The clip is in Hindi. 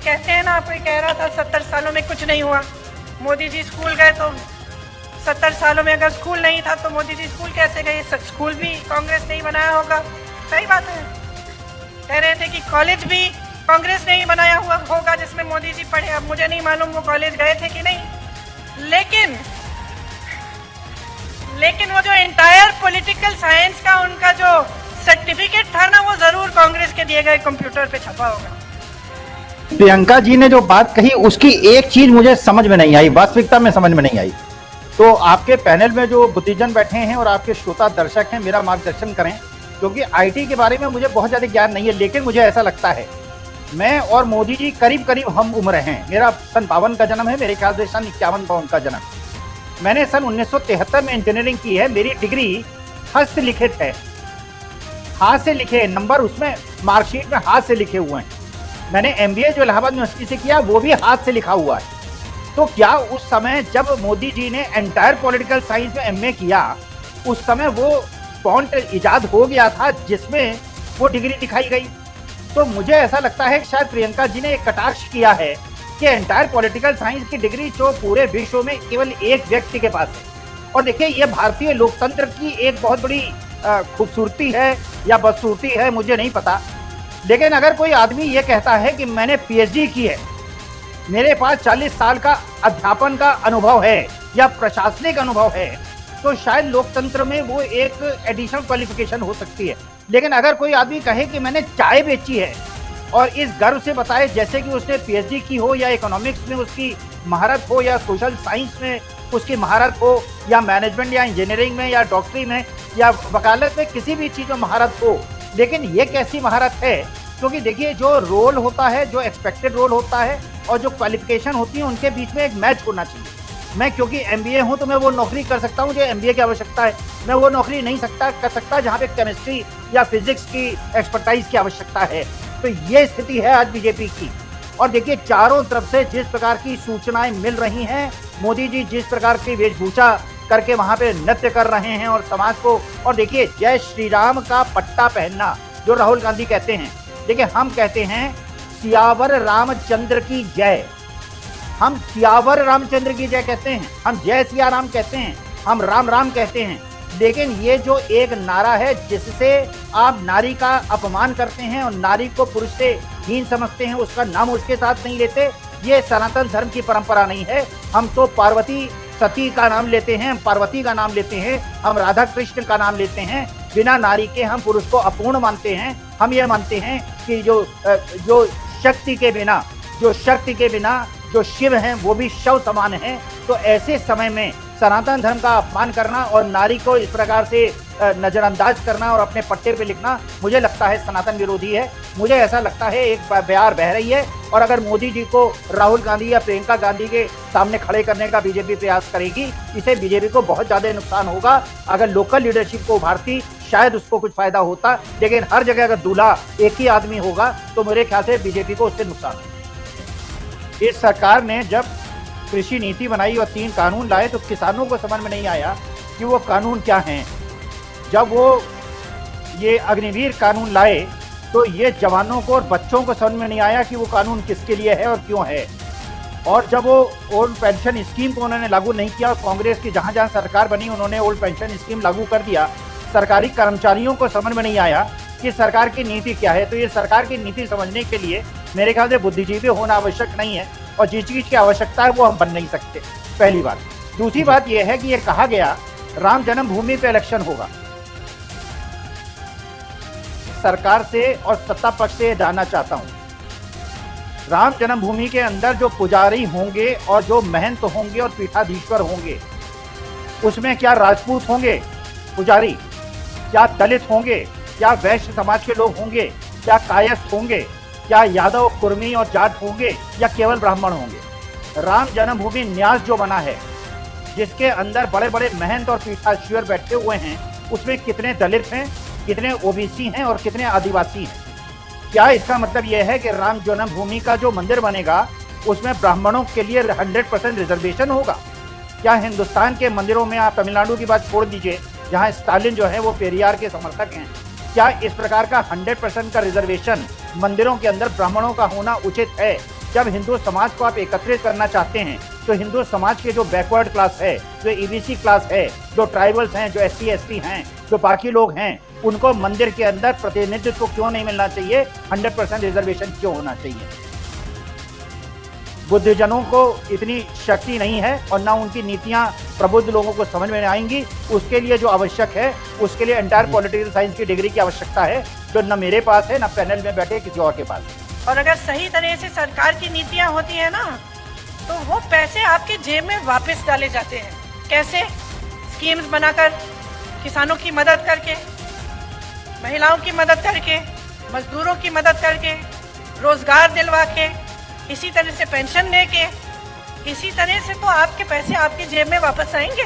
कहते हैं ना, कोई कह रहा था 70 सालों में कुछ नहीं हुआ। मोदी जी स्कूल गए तो 70 सालों में अगर स्कूल नहीं था तो मोदी जी स्कूल कैसे गए? स्कूल भी कांग्रेस ने ही बनाया होगा। सही बात है। कह रहे थे कि कॉलेज भी कांग्रेस ने ही बनाया हुआ होगा जिसमें मोदी जी पढ़े। अब मुझे नहीं मालूम वो कॉलेज गए थे कि नहीं, लेकिन वो जो एंटायर पॉलिटिकल साइंस का उनका जो सर्टिफिकेट था ना, वो जरूर कांग्रेस के दिए गए कंप्यूटर पे छपा होगा। प्रियंका जी ने जो बात कही उसकी एक चीज मुझे समझ में नहीं आई, वास्तविकता में समझ में नहीं आई। तो आपके पैनल में जो बुद्धिजन बैठे हैं और आपके श्रोता दर्शक हैं, मेरा मार्गदर्शन करें, क्योंकि आईटी के बारे में मुझे बहुत ज्यादा ज्ञान नहीं है। लेकिन मुझे ऐसा लगता है, मैं और मोदी जी करीब करीब हम उम्र हैं। मेरा सन 52 का जन्म है, मेरे ख्याल से सन 51 का जन्म। मैंने सन 1973 में इंजीनियरिंग की है। मेरी डिग्री हस्तलिखित है, हाथ से लिखे नंबर उसमें मार्कशीट में हाथ से लिखे हुए हैं। मैंने एमबीए जो इलाहाबाद यूनिवर्सिटी से किया वो भी हाथ से लिखा हुआ है। तो क्या उस समय जब मोदी जी ने एंटायर पॉलिटिकल साइंस में एमए किया, उस समय वो फॉन्ट इजाद हो गया था जिसमें वो डिग्री दिखाई गई? तो मुझे ऐसा लगता है कि शायद प्रियंका जी ने एक कटाक्ष किया है कि एंटायर पॉलिटिकल साइंस की डिग्री जो पूरे विश्व में केवल एक व्यक्ति के पास है। और देखिए, ये भारतीय लोकतंत्र की एक बहुत बड़ी खूबसूरती है या बदसूरती है, मुझे नहीं पता। लेकिन अगर कोई आदमी ये कहता है कि मैंने पीएचडी की है, मेरे पास 40 साल का अध्यापन का अनुभव है या प्रशासनिक अनुभव है, तो शायद लोकतंत्र में वो एक एडिशनल क्वालिफिकेशन हो सकती है। लेकिन अगर कोई आदमी कहे कि मैंने चाय बेची है और इस गर्व से बताए जैसे कि उसने पीएचडी की हो, या इकोनॉमिक्स में उसकी महारत हो, या सोशल साइंस में उसकी महारत हो, या मैनेजमेंट या इंजीनियरिंग में या डॉक्टरी में या वकालत में, किसी भी चीज़ में महारत हो, लेकिन ये कैसी महारत है? क्योंकि देखिए, जो रोल होता है, जो एक्सपेक्टेड रोल होता है और जो क्वालिफिकेशन होती है, उनके बीच में एक मैच होना चाहिए। मैं क्योंकि एमबीए हूं तो मैं वो नौकरी कर सकता हूं जो एमबीए की आवश्यकता है। मैं वो नौकरी नहीं कर सकता जहां पे केमिस्ट्री या फिजिक्स की एक्सपर्टाइज की आवश्यकता है। तो ये स्थिति है आज बीजेपी की। और देखिए, चारों तरफ से जिस प्रकार की सूचनाएं मिल रही हैं, मोदी जी जिस प्रकार की वेशभूषा करके वहां पे नृत्य कर रहे हैं और समाज को, और देखिए, जय श्री राम का पट्टा पहनना जो राहुल गांधी कहते हैं, देखिए हम कहते हैं सियावर रामचंद्र की जय। हम सियावर रामचंद्र की जय कहते हैं, हम जय सिया राम कहते हैं, हम राम राम कहते हैं। लेकिन ये जो एक नारा है जिससे आप नारी का अपमान करते हैं और नारी को पुरुष से हीन समझते हैं, उसका नाम उसके साथ नहीं लेते, ये सनातन धर्म की परंपरा नहीं है। हम तो पार्वती सती का नाम लेते हैं, हम पार्वती का नाम लेते हैं, हम राधा कृष्ण का नाम लेते हैं। बिना नारी के हम पुरुष को अपूर्ण मानते हैं। हम ये मानते हैं कि जो शक्ति के बिना जो शिव हैं वो भी शव समान हैं। तो ऐसे समय में सनातन धर्म का अपमान करना और नारी को इस प्रकार से नजरअंदाज करना और अपने पट्टे पे लिखना, मुझे लगता है सनातन विरोधी है। मुझे ऐसा लगता है एक बयार बह रही है, और अगर मोदी जी को राहुल गांधी या प्रियंका गांधी के सामने खड़े करने का बीजेपी प्रयास करेगी, इसे बीजेपी को बहुत ज़्यादा नुकसान होगा। अगर लोकल लीडरशिप को उभारती, शायद उसको कुछ फायदा होता, लेकिन हर जगह अगर दूल्हा एक ही आदमी होगा तो मेरे ख्याल से बीजेपी को उससे नुकसान होगा। इस सरकार ने जब कृषि नीति बनाई और 3 कानून लाए, तो किसानों को समझ में नहीं आया कि वो कानून क्या हैं। जब वो ये अग्निवीर कानून लाए तो ये जवानों को और बच्चों को समझ में नहीं आया कि वो कानून किसके लिए है और क्यों है। और जब वो ओल्ड पेंशन स्कीम को उन्होंने लागू नहीं किया, कांग्रेस की जहाँ जहाँ सरकार बनी उन्होंने ओल्ड पेंशन स्कीम लागू कर दिया, सरकारी कर्मचारियों को समझ में नहीं आया कि सरकार की नीति क्या है। तो ये सरकार की नीति समझने के लिए मेरे ख्याल से बुद्धिजीवी होना आवश्यक नहीं है, और जिस चीज़ की आवश्यकता है वो हम बन नहीं सकते, पहली बात। दूसरी बात यह है कि ये कहा गया राम जन्मभूमि पे इलेक्शन होगा। सरकार से और सत्ता पक्ष से जानना चाहता हूं, राम जन्मभूमि के अंदर जो पुजारी होंगे और जो महंत होंगे और पीठाधीश्वर होंगे, उसमें क्या राजपूत होंगे पुजारी, क्या दलित होंगे, क्या वैश्य समाज के लोग होंगे, क्या कायस्थ होंगे, क्या यादव कुर्मी और जाट होंगे, या केवल ब्राह्मण होंगे? राम जन्मभूमि न्यास जो बना है, जिसके अंदर बड़े बड़े महंत और पीठाधीश्वर बैठे हुए हैं, उसमें कितने दलित हैं, कितने ओबीसी हैं और कितने आदिवासी हैं? क्या इसका मतलब यह है कि राम जन्मभूमि का जो मंदिर बनेगा उसमें ब्राह्मणों के लिए 100% रिजर्वेशन होगा? क्या हिंदुस्तान के मंदिरों में, आप तमिलनाडु की बात छोड़ दीजिए जहां स्टालिन जो है वो पेरियार के समर्थक हैं, क्या इस प्रकार का 100% का रिजर्वेशन मंदिरों के अंदर ब्राह्मणों का होना उचित है? जब हिंदू समाज को आप एकत्रित करना चाहते हैं तो हिंदू समाज के जो बैकवर्ड क्लास है, जो ईबीसी क्लास है, जो ट्राइबल्स हैं, जो SC ST हैं, जो बाकी लोग हैं, उनको मंदिर के अंदर प्रतिनिधित्व क्यों नहीं मिलना चाहिए? 100% रिजर्वेशन क्यों होना चाहिए? बुद्धजनों को इतनी शक्ति नहीं है और ना उनकी नीतियां प्रबुद्ध लोगों को समझ में आएंगी। उसके लिए जो आवश्यक है, उसके लिए एंटायर पॉलिटिकल साइंस की डिग्री की आवश्यकता है, जो न मेरे पास है, ना पैनल में बैठे किसी और के पास है। और अगर सही तरह से सरकार की नीतियां होती है ना, तो वो पैसे आपके जेब में वापस डाले जाते हैं। कैसे? स्कीम्स बनाकर, किसानों की मदद करके, महिलाओं की मदद करके, मजदूरों की मदद करके, रोजगार दिलवा के, इसी तरह से पेंशन दे के, इसी तरह से तो आपके पैसे आपकी जेब में वापस आएंगे।